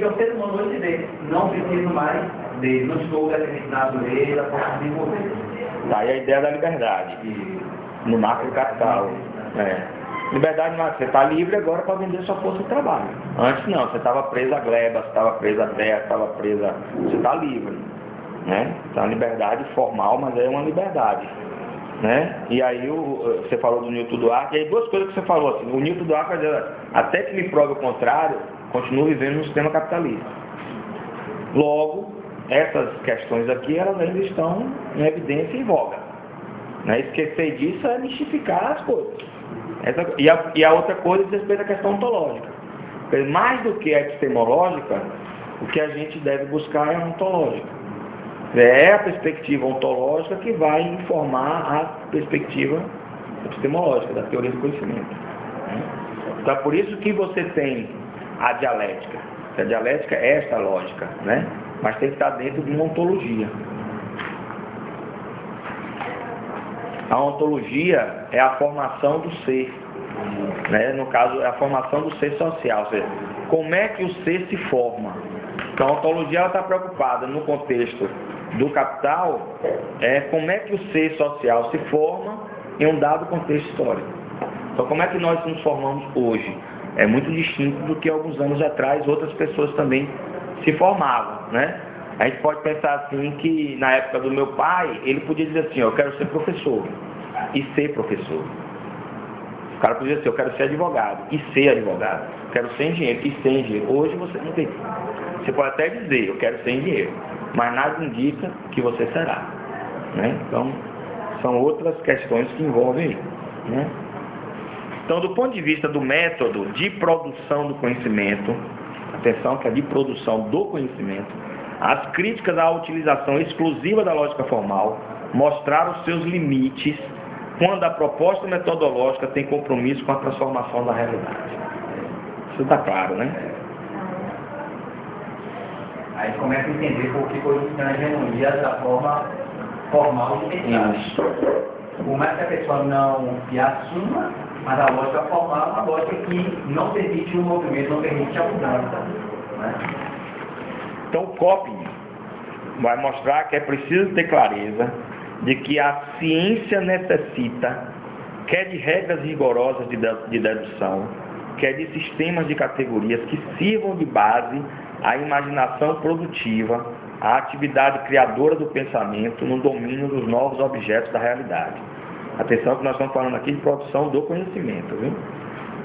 o ser humano hoje dizer, não preciso mais dele, não estou dependente da natureza, posso desenvolver. Tá aí a ideia da liberdade, no marco capital. Liberdade não é, você está livre agora para vender sua força de trabalho. Antes não, você estava preso à gleba, você estava preso à terra, você está livre. Né? Então a liberdade formal, mas é uma liberdade. Né? E aí você falou do Newton Duarte, e aí duas coisas que você falou, assim, o Newton Duarte vai dizer, até que me prove o contrário, continuo vivendo no sistema capitalista. Logo, essas questões aqui, elas ainda estão em evidência e em voga. Né? Esquecer disso é mistificar as coisas. E a outra coisa diz respeito à questão ontológica. Mais do que a epistemológica, o que a gente deve buscar é a ontológica. É a perspectiva ontológica que vai informar a perspectiva epistemológica, da teoria do conhecimento. Então é por isso que você tem a dialética. A dialética é esta lógica, né? Mas tem que estar dentro de uma ontologia. A ontologia é a formação do ser, né? No caso, é a formação do ser social, ou seja, como é que o ser se forma. Então a ontologia está preocupada no contexto do capital, como é que o ser social se forma em um dado contexto histórico. Então como é que nós nos formamos hoje? É muito distinto do que alguns anos atrás outras pessoas também se formavam, né? A gente pode pensar assim que na época do meu pai, ele podia dizer assim, eu quero ser professor, e ser professor. O cara podia dizer, eu quero ser advogado, e ser advogado. Eu quero ser engenheiro, e ser engenheiro. Hoje você não tem. Você pode até dizer, eu quero ser engenheiro, mas nada indica que você será. Né? Então, são outras questões que envolvem aí. Né? Então, do ponto de vista do método de produção do conhecimento, atenção que é de produção do conhecimento, as críticas à utilização exclusiva da lógica formal mostraram seus limites quando a proposta metodológica tem compromisso com a transformação da realidade. Isso está claro, né? Aí começa a entender por que hoje tem a hegemonia da forma formal de pensar. Por mais que a pessoa não se assuma, mas a lógica formal é uma lógica que não permite o movimento, não permite a mudança. Né? Então o Coping vai mostrar que é preciso ter clareza de que a ciência necessita, quer de regras rigorosas de dedução, quer de sistemas de categorias que sirvam de base à imaginação produtiva, à atividade criadora do pensamento no domínio dos novos objetos da realidade. Atenção que nós estamos falando aqui de produção do conhecimento, viu?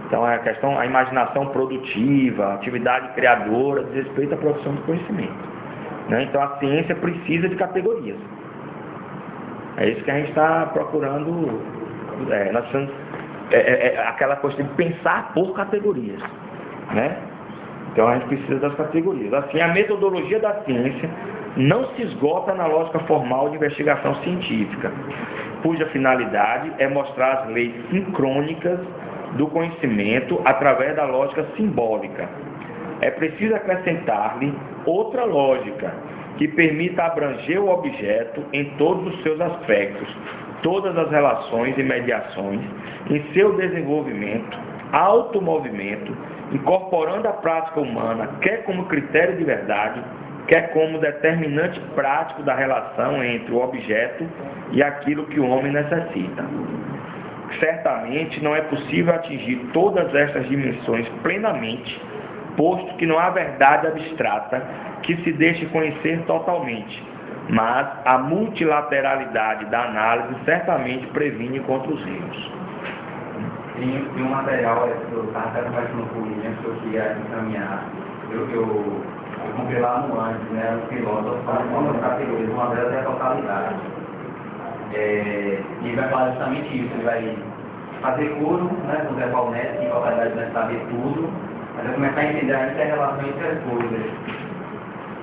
Então a questão, a imaginação produtiva, a atividade criadora, diz respeito à produção do conhecimento. Né? Então a ciência precisa de categorias. É isso que a gente está procurando. Nós precisamos, aquela coisa de pensar por categorias. Né? Então a gente precisa das categorias. Assim, a metodologia da ciência não se esgota na lógica formal de investigação científica, cuja finalidade é mostrar as leis sincrônicas do conhecimento através da lógica simbólica. É preciso acrescentar-lhe outra lógica que permita abranger o objeto em todos os seus aspectos, todas as relações e mediações, em seu desenvolvimento, automovimento, incorporando a prática humana, quer como critério de verdade, quer como determinante prático da relação entre o objeto e aquilo que o homem necessita. Certamente não é possível atingir todas estas dimensões plenamente, posto que não há verdade abstrata que se deixe conhecer totalmente, mas a multilateralidade da análise certamente previne contra os erros. Tem um material que eu estava até conversando com o William, que eu queria encaminhar. Eu comprei lá no antes, né, o filósofo, falando das categorias, uma delas é a totalidade. E ele vai falar justamente isso, ele vai fazer curso, né, com o Zé Paulete, que totalidade vai saber tudo, mas vai começar a entender ainda a relação entre as coisas.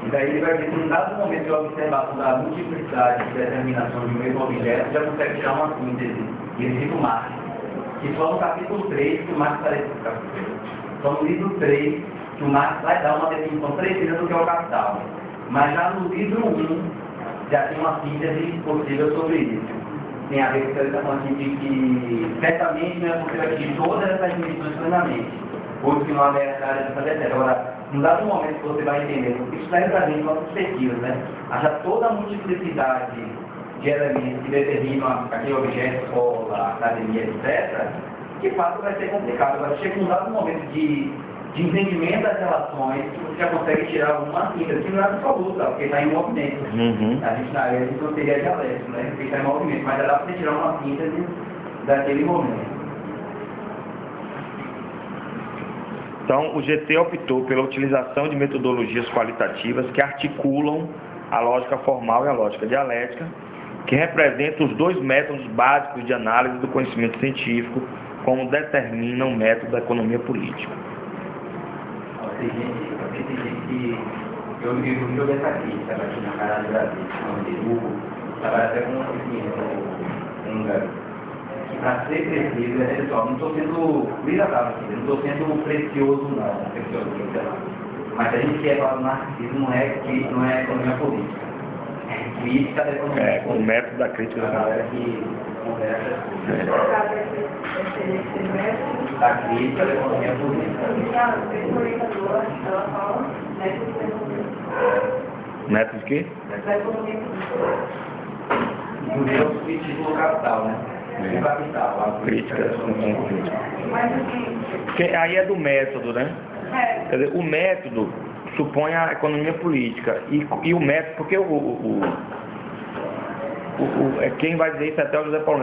E daí ele vai ver que, num dado momento de observação da multiplicidade de determinação de um mesmo objeto, já consegue tirar uma síntese. E ele cita o Marx, que só no capítulo 3 que o Marx vai explicar. Só no livro 3 que o Marx vai dar uma definição precisa do que é o capital. Mas já no livro 1 já tem uma síntese possível sobre isso. Tem a ver com o que ele está falando de que certamente não é possível atingir todas essas dimensões plenamente. Hoje que não há verdade de fazer certo. Agora, num dado momento que você vai entender, isso daí para a gente uma perspectiva, né? Haja toda a multiplicidade de elementos que determinam aquele objeto, escola, academia, etc., que fato vai ser complicado. Agora chega um dado momento de entendimento das relações, que você já consegue tirar alguma síntese, que não é absoluta, porque está em movimento. A gente na área não teria dialético, né? Porque está em movimento, mas dá para você tirar uma síntese daquele momento. Então, o GT optou pela utilização de metodologias qualitativas que articulam a lógica formal e a lógica dialética, que representam os dois métodos básicos de análise do conhecimento científico, como determina o método da economia política. Tem gente que eu joguei essa crítica aqui na cara do Brasil, onde o trabalha até com um garoto. Para ser preciso, pessoal, não estou sendo não estou sendo precioso não, mas a gente quer falar do marxismo, não é economia política, é crítica da economia política. O método da crítica da galera que conversa da crítica da economia política. Método de quê? Da economia política. O meu subtítulo capital, né? Crítica. Porque aí é do método, né? Quer dizer, o método supõe a economia política. E o método, porque quem vai dizer isso até o José Paulo,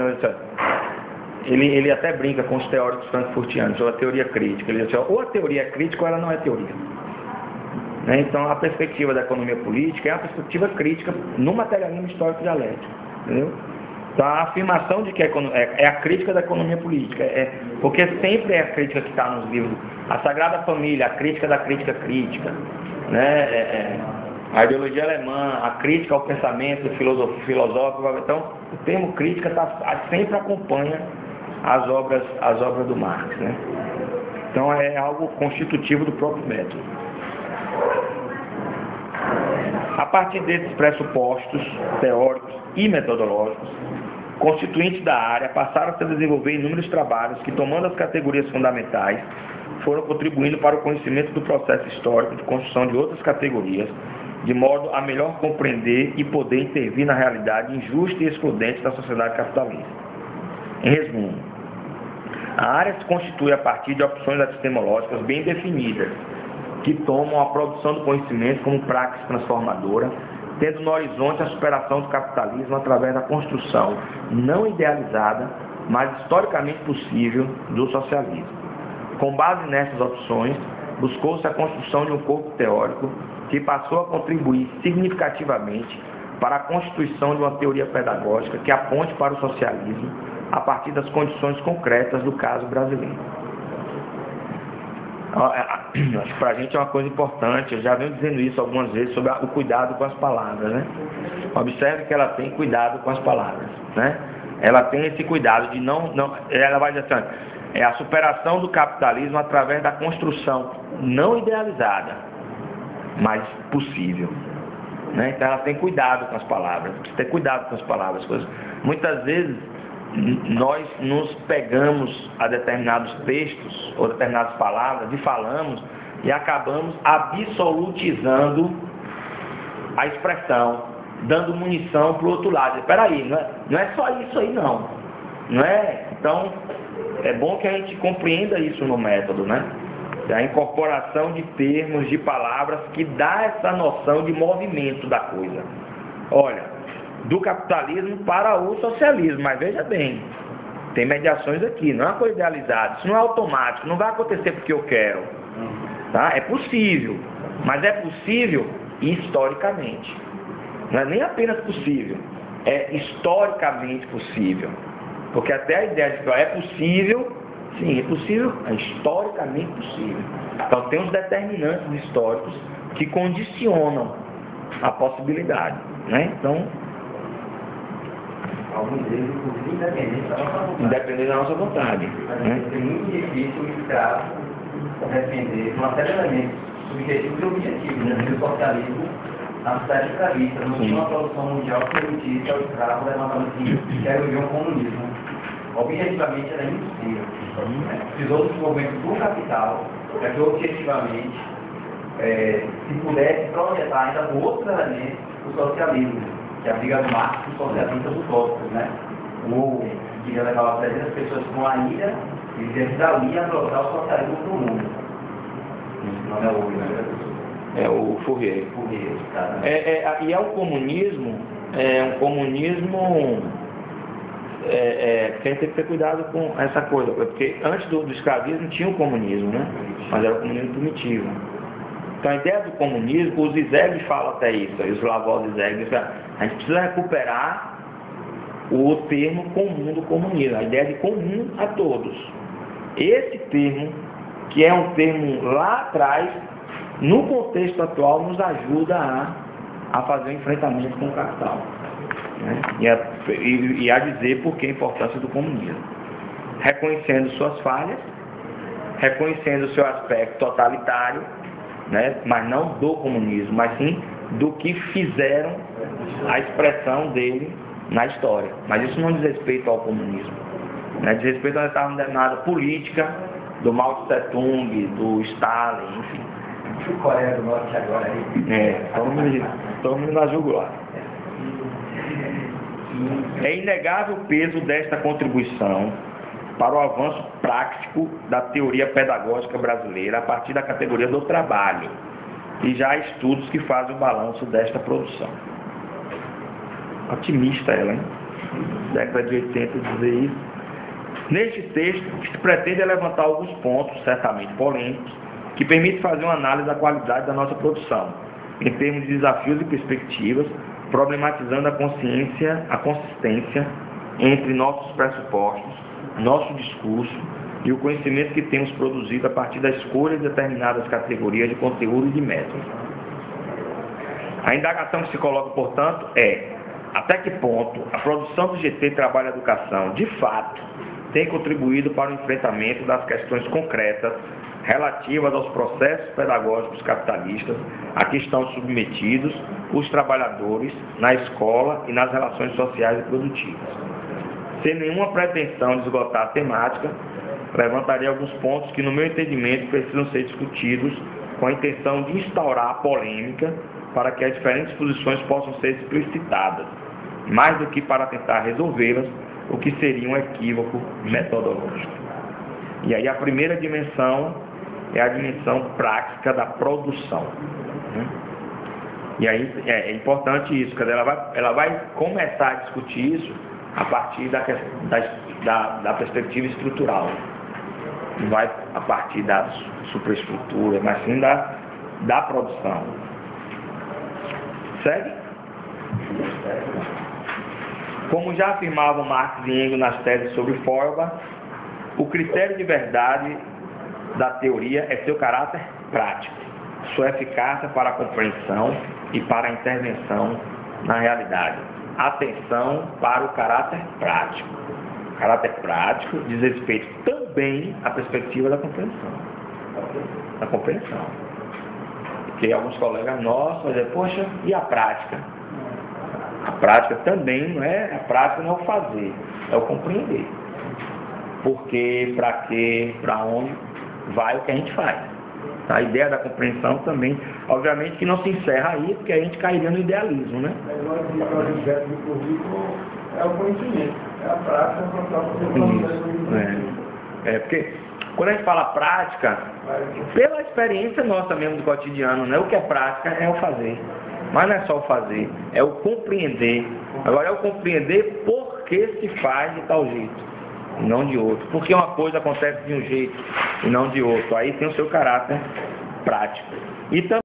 ele até brinca com os teóricos frankfurtianos sobre a teoria crítica. Ele diz assim, ou a teoria é crítica ou ela não é teoria. Né? Então a perspectiva da economia política é uma perspectiva crítica no materialismo histórico dialético. Entendeu? Então, a afirmação de que é a crítica da economia política, porque sempre é a crítica que está nos livros. A Sagrada Família, a crítica da crítica crítica, né? A ideologia alemã, a crítica ao pensamento filosófico. Então, o termo crítica sempre acompanha as obras do Marx. Né? Então, é algo constitutivo do próprio método. A partir desses pressupostos teóricos e metodológicos, constituintes da área passaram a se desenvolver inúmeros trabalhos que, tomando as categorias fundamentais, foram contribuindo para o conhecimento do processo histórico de construção de outras categorias, de modo a melhor compreender e poder intervir na realidade injusta e excludente da sociedade capitalista. Em resumo, a área se constitui a partir de opções epistemológicas bem definidas, que tomam a produção do conhecimento como praxis transformadora, tendo no horizonte a superação do capitalismo através da construção não idealizada, mas historicamente possível, do socialismo. Com base nessas opções, buscou-se a construção de um corpo teórico que passou a contribuir significativamente para a constituição de uma teoria pedagógica que aponte para o socialismo a partir das condições concretas do caso brasileiro. Acho que para a gente é uma coisa importante, eu já venho dizendo isso algumas vezes, sobre o cuidado com as palavras, né? Observe que ela tem cuidado com as palavras, né? Ela tem esse cuidado de ela vai dizer assim, é a superação do capitalismo através da construção não idealizada, mas possível, né? Então ela tem cuidado com as palavras, precisa ter cuidado com as palavras. Muitas vezes nós nos pegamos a determinados textos ou determinadas palavras e falamos e acabamos absolutizando a expressão, dando munição para o outro lado. Espera aí, não é só isso aí não é? Então é bom que a gente compreenda isso no método, né? A incorporação de termos, de palavras que dá essa noção de movimento da coisa. Olha, do capitalismo para o socialismo, mas veja bem, tem mediações aqui, não é uma coisa idealizada, isso não é automático, não vai acontecer porque eu quero, tá? É possível, mas é possível historicamente, não é nem apenas possível, é historicamente possível, porque até a ideia de que é possível, sim, é possível, é historicamente possível. Então tem os determinantes históricos que condicionam a possibilidade, né? Então, alguns deles, inclusive, independente da nossa vontade. Né? É muito difícil o escravo defender uma série de elementos subjetivos e objetivos, né? O socialismo na sociedade escravista, não tinha uma produção mundial que permitisse ao escravo levantar assim, quero viver um comunismo. Objetivamente era impossível. Precisou do desenvolvimento do capital para que objetivamente se pudesse projetar ainda com outros elementos o socialismo, que é a briga do Marx com os socialistas utópicos, né? Ou queria levar 300 pessoas com a ilha e dizer que dali ia brotar o socialismo para o mundo. Não é o é o Fourier. Tá? E é um comunismo que a gente tem que ter cuidado com essa coisa, porque antes do escravismo tinha o comunismo, né? Mas era o comunismo primitivo. Então a ideia do comunismo, o Zizek fala até isso, o Slavoj Zizek, a gente precisa recuperar o termo comum do comunismo, a ideia de comum a todos. Esse termo, que é um termo lá atrás, no contexto atual, nos ajuda a fazer o enfrentamento com o capital, né? E a dizer por que a importância do comunismo. Reconhecendo suas falhas, reconhecendo o seu aspecto totalitário, né? Mas não do comunismo, mas sim do que fizeram a expressão dele na história. Mas isso não diz respeito ao comunismo, né? Diz respeito a uma determinada política do Mao Tse Tung, do Stalin, enfim. O Coreia do Norte agora aí. Todo mundo na jugular. É inegável o peso desta contribuição para o avanço prático da teoria pedagógica brasileira a partir da categoria do trabalho. E já há estudos que fazem o balanço desta produção. Otimista ela, hein? Década de 80 dizer isso. Neste texto, o que se pretende é levantar alguns pontos, certamente polêmicos, que permitem fazer uma análise da qualidade da nossa produção, em termos de desafios e perspectivas, problematizando a consistência entre nossos pressupostos, nosso discurso e o conhecimento que temos produzido a partir da escolha de determinadas categorias de conteúdo e de método. A indagação que se coloca, portanto, é: até que ponto a produção do GT Trabalho e Educação, de fato, tem contribuído para o enfrentamento das questões concretas relativas aos processos pedagógicos capitalistas a que estão submetidos os trabalhadores na escola e nas relações sociais e produtivas. Sem nenhuma pretensão de esgotar a temática, levantaria alguns pontos que, no meu entendimento, precisam ser discutidos com a intenção de instaurar a polêmica para que as diferentes posições possam ser explicitadas, mais do que para tentar resolvê-las, o que seria um equívoco metodológico. E aí a primeira dimensão é a dimensão prática da produção, né? E aí é importante isso, porque ela vai começar a discutir isso a partir da perspectiva estrutural. Não vai a partir da superestrutura, mas sim da produção. Segue? Como já afirmavam Marx e Engels nas teses sobre Feuerbach, o critério de verdade da teoria é seu caráter prático, sua eficácia para a compreensão e para a intervenção na realidade. Atenção para o caráter prático. O caráter prático diz respeito também à perspectiva da compreensão. Da compreensão. Porque alguns colegas nossos vão dizer: poxa, e a prática? A prática também não é, a prática não é o fazer, é o compreender. Porque, para quê, para onde vai o que a gente faz. A ideia da compreensão também, obviamente que não se encerra aí, porque a gente cairia no idealismo, né? É o conhecimento, é a prática para porque quando a gente fala prática, pela experiência nossa mesmo do cotidiano, né? O que é prática é o fazer. Mas não é só o fazer, é o compreender. Agora é o compreender por que se faz de tal jeito, e não de outro. Porque uma coisa acontece de um jeito e não de outro. Aí tem o seu caráter prático. E também